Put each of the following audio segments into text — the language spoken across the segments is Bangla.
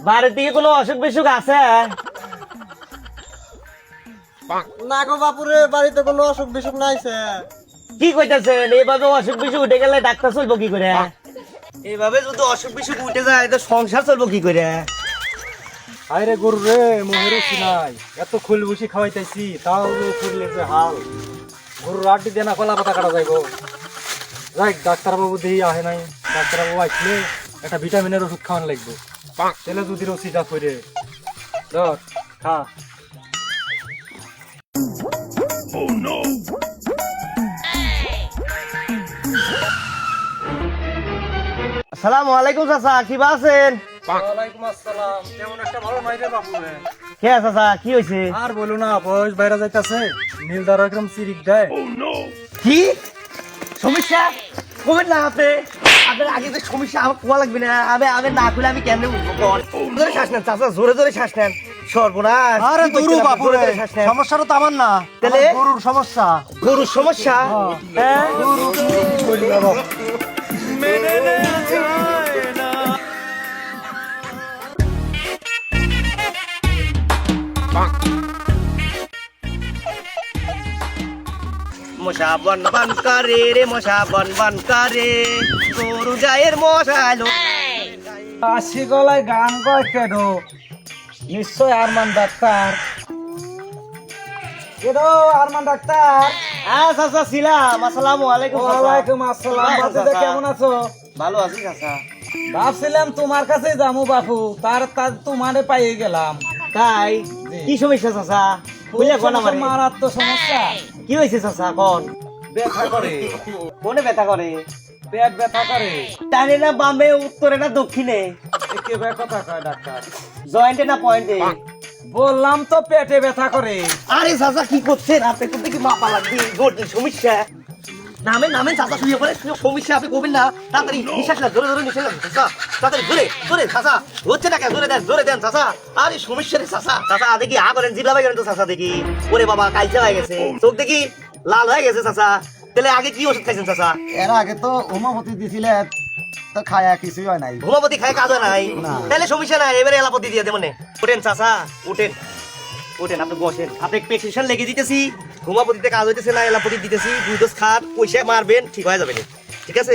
বাড়ির দিকে কোনো অসুখ বিসুখ আছে? না গো বাপুরে, বাড়িতে কোনো অসুখ বিসুখ নাইছে। কি কইতাছেন? এইভাবে অসুখ বিসুখ উঠে গেলে ডাক্তার চলবো কি করে? এইভাবে যদি অসুখ বিসুখ উঠে যায় তো সংসার চলবো কি করে? আরে গরু রে, মোহের নাই, এত খুল বসি খাওয়াইতেছি তাও ফুরলে যে হাল। গরুর আড্ডি দেনা কলা পাতা কাটা যাইব। যাই ডাক্তারবাবু দিয়ে আহে নাই, ডাক্তারবাবু আসলে একটা ভিটামিনের ওষুধ খাওয়ানো লাগবে। তেলে যদি রসিটা করে ধর খা। আসসালামু আলাইকুম চাচা, কি বা আছেন? ওয়ালাইকুম আসসালাম। কেমন একটা ভালো নাই রে বাপু রে। কে চাচা, কি হয়েছে? আর বলো না, বয়স বাইরে যাইতাছে, নীল দ্বারা একদম চিরিক দেয়। কি সমস্যা? কবেন না আপনি? আপনার আগে যে সমস্যা আমার কোয়া লাগবে না। আমি না খুলে আমি কেন জোরে শ্বাস নেন চাচা, জোরে জোরে শ্বাস নেন। সর্বনাশ! আরে কি করছেন দুরু আপনি? বাপু জোরে রে, জোরে শ্বাস নেন। সমস্যাটা তো আমার না, তাহলে? আমার গরুর সমস্যা। গরুর সমস্যা? হ্যাঁ? মশা বন বন করে রে, মশা বন বন করে, গরু গায়ের মশা লো। আশি গলায় গান কয় কেন? নিশ্চয় আরমান ডাক্তার। কেন আরমান ডাক্তার? হ্যাঁ চাচা ছিলাম। আসসালামু আলাইকুম চাচা। ওয়ালাইকুম আসসালাম। হ্যাঁ, বাতিজা চাচা। কেমন আছো? ভালো আছি চাচা। ভাবছিলাম তোমার কাছে যাবো বাপু, তার তোমারে পাইয়ে গেলাম। তাই? জি। কি সমস্যা চাচা? বুঝলে কোন আমারে? মারাত্মক সমস্যা। কি হয়েছে চাচা কোন? ব্যথা করে, কোনে ব্যথা করে? পেট ব্যথা করে। ডানে না বামে, উত্তরে না দক্ষিণে, একেবারে কথা কয় ডাক্তার। জয়েন্টে না পয়েন্টে? বললাম তো পেটে ব্যথা করে। আরে চাচা কি করছেন আপনি? কিন্তু কি মাপা লাগবে? জটিল সমস্যা। নামেন নামেন চাচা, শুয়ে পড়ে। সমস্যা আপনি করবেন না। তাড়াতাড়ি নিঃশ্বাস নেন, জোরে জোরে নিঃশ্বাস নেন চাচা। তাড়াতাড়ি জোরে জোরে চাচা। হচ্ছে না কেন? জোরে দেন চাচা। আরে সমস্যা রে চাচা। চাচা দেখি হা করেন, জিবলা বাইরেন তো চাচা দেখি। ওরে বাবা, কালচা হয়ে গেছে চোখ, দেখি লাল হয়ে গেছে চাচা। তাহলে আগে কি ওষুধ খাইছেন চাচা? এর আগে তো হোমিওপ্যাথি দিছিলে, তো খায়া কিছুই হয় নাই। হোমিওপ্যাথি খায় কাজ হয় নাই? তাহলে সমস্যা নাই, এবারে এলাপতি দিয়ে দেবো। উঠেন চাচা, উঠেন উঠেন, আপনি বসেন। আপনি প্রেসক্রিপশন লিখে দিতেছি, হোমিওপ্যাথিতে কাজ হইতেছে না, এলাপতি দিতেছি। 2 ডোজ খান, পয়সা মারবেন, ঠিক হয়ে যাবে। ঠিক আছে?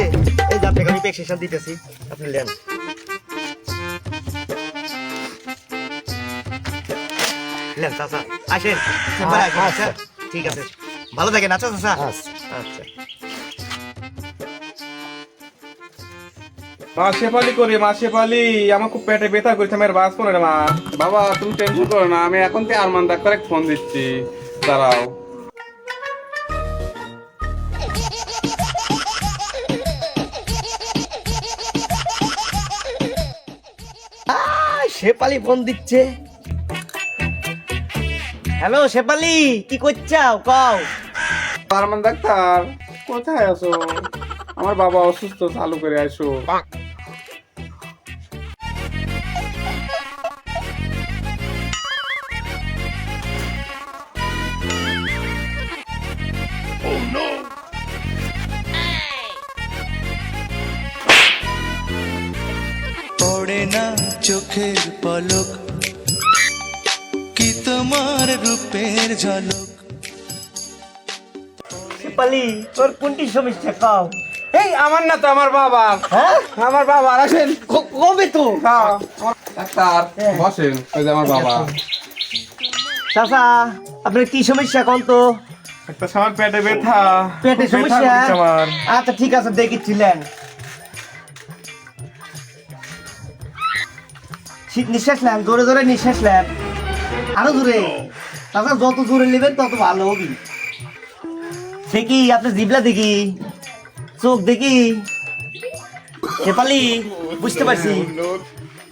এই যে আপনাকে আমি প্রেসক্রিপশন দিতেছি, আপনি নেন। নেন চাচা, আসেন চেম্বারে আসেন। আচ্ছা ঠিক আছে, ভালো থাকেন। আচ্ছা চাচা, আচ্ছা। মা শেফালি করে, মা শেফালি, আমার খুব পেটে ব্যথা করছে, আমার বাস করে মা। বাবা তুমি টেনশন করো না, আমি এখন থেকে আরমান ডাক্তারে ফোন দিচ্ছি, দাঁড়াও। শেফালি ফোন দিচ্ছে। হ্যালো শেফালি, কি করছাও কও? আরমান ডাক্তার কোথায় আছো? আমার বাবা অসুস্থ, চালু করে আসো। পড়ে না চোখের পলক, কি তোমার রূপের ঝলক। শেফালি, তোর কোনটি সমস্যা কও? এই আমার না তো, আমার বাবা। হ্যাঁ, আমার বাবা আসেন। কবে তো? ডাক্তার বসেন, ওই যে আমার বাবা। চাচা, আপনার কি সমস্যা কোন তো? একটা আমার পেটে ব্যথা, পেটে খুব ব্যথা সমস্যা? করছে আমার। আচ্ছা ঠিক আছে, দেখিছিলেন। নিঃশ্বাস নেন, জোরে জোরে নিঃশ্বাস নেন, আরো জোরে। চাচা যত জোরে নেবেন তত ভালো হবে। দেখি আপনার জিবলা, দেখি চোখ, দেখি। শেফালি, বুঝতে পারছি।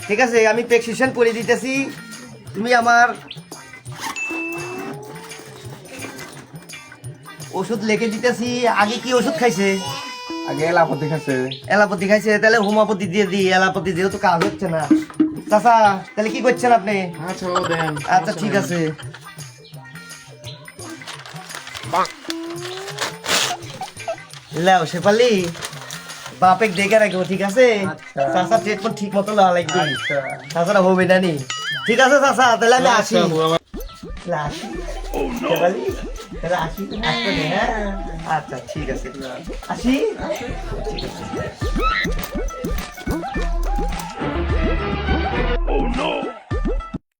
ঠিক আছে, আমি প্রেসক্রিপশন করে দিতেছি। তুমি আমার ওষুধ লিখে দিতেছি। আগে কি ওষুধ খাইছে? আগে এলাপতি খাচ্ছে। এলাপতি খাইছে? তাহলে হোমিওপ্যাথি দিয়ে দিই। এলাপতি যেহেতু কাজ হচ্ছে না। চাচা তাহলে কি করছেন আপনি? আচ্ছা ও দেন। আচ্ছা ঠিক আছে। লেও শেফালি, বাপে দেখে রাখবো, ঠিক আছে? চাচা ট্রিটমেন্ট ঠিক মতো না লাগবে, চাচারা হবে না নি। ঠিক আছে চাচা, তাহলে আমি আসি। তাহলে আসি শেফালি, তাহলে আসি, আসতে দে, হ্যাঁ? আচ্ছা ঠিক আছে, আসি। ঠিক আছে।